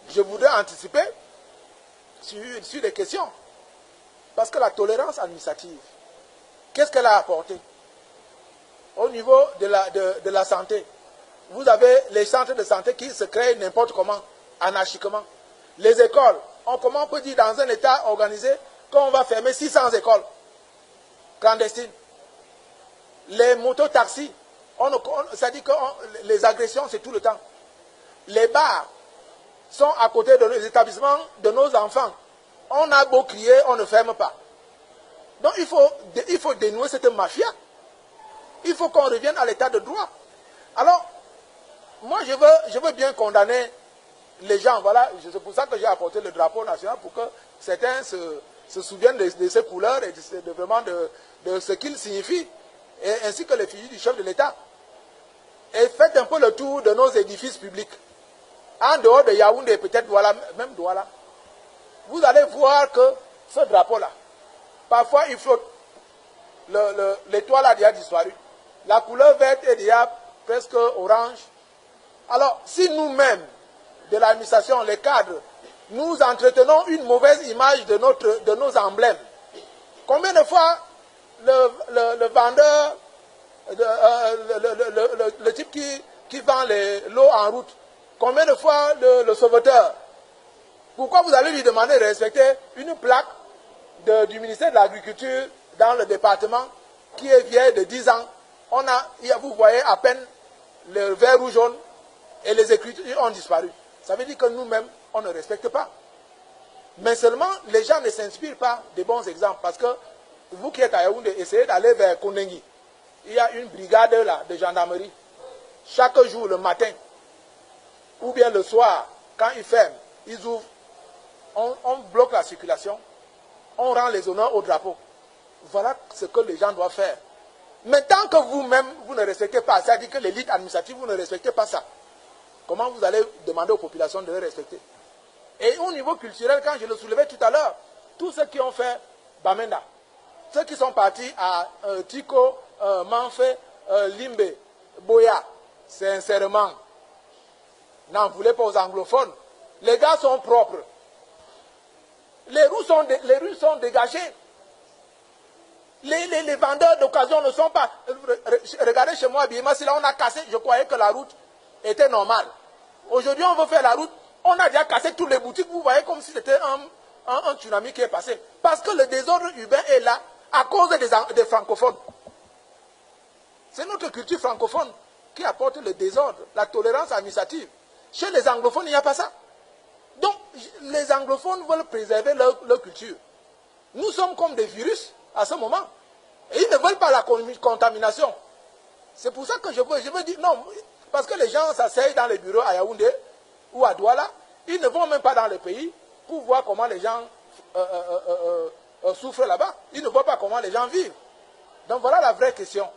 je voudrais anticiper sur les questions. Parce que la tolérance administrative, qu'est-ce qu'elle a apporté? Au niveau de la santé, vous avez les centres de santé qui se créent n'importe comment, anarchiquement. Les écoles, comment on peut dire dans un État organisé qu'on va fermer 600 écoles clandestines? Les mototaxis, ça dit que les agressions, c'est tout le temps. Les bars sont à côté de nos établissements, de nos enfants. On a beau crier, on ne ferme pas. Donc il faut dénouer cette mafia. Il faut qu'on revienne à l'état de droit. Alors, moi je veux bien condamner les gens. Voilà, c'est pour ça que j'ai apporté le drapeau national, pour que certains se souviennent de ces couleurs et vraiment de ce qu'il signifie, et ainsi que les filles du chef de l'État. Et faites un peu le tour de nos édifices publics. En dehors de Yaoundé, peut-être Douala, même Douala. Vous allez voir que ce drapeau-là, parfois il flotte. L'étoile a déjà disparu. La couleur verte est déjà presque orange. Alors, si nous-mêmes, de l'administration, les cadres, nous entretenons une mauvaise image de nos emblèmes, combien de fois le vendeur, le type qui vend l'eau en route, combien de fois le sauveteur, pourquoi vous allez lui demander de respecter une plaque du ministère de l'Agriculture dans le département qui est vieille de 10 ans? Vous voyez à peine le vert ou jaune et les écritures ont disparu. Ça veut dire que nous-mêmes, on ne respecte pas. Mais seulement, les gens ne s'inspirent pas des bons exemples. Parce que vous qui êtes à Yaoundé, essayez d'aller vers Konengi. Il y a une brigade là, de gendarmerie. Chaque jour, le matin, ou bien le soir, quand ils ferment, ils ouvrent, on bloque la circulation, on rend les honneurs au drapeau. Voilà ce que les gens doivent faire. Mais tant que vous-même, vous ne respectez pas, c'est-à-dire que l'élite administrative, vous ne respectez pas ça, comment vous allez demander aux populations de le respecter? Et au niveau culturel, quand je le soulevais tout à l'heure, tous ceux qui ont fait Bamenda, ceux qui sont partis à Tiko, Manfé, Limbe, Boya, sincèrement, n'en voulez pas aux anglophones. Les gars sont propres. Les rues sont dégagées. Les vendeurs d'occasion ne sont pas... Regardez chez moi, Biémassi, là on a cassé, je croyais que la route était normale. Aujourd'hui on veut faire la route, on a déjà cassé toutes les boutiques, vous voyez comme si c'était un tsunami qui est passé. Parce que le désordre urbain est là à cause des francophones. C'est notre culture francophone qui apporte le désordre, la tolérance administrative. Chez les anglophones, il n'y a pas ça. Donc, les anglophones veulent préserver leur culture. Nous sommes comme des virus à ce moment. Et ils ne veulent pas la contamination. C'est pour ça que je veux dire non. Parce que les gens s'asseyent dans les bureaux à Yaoundé ou à Douala. Ils ne vont même pas dans le pays pour voir comment les gens souffrent là-bas. Ils ne voient pas comment les gens vivent. Donc voilà la vraie question.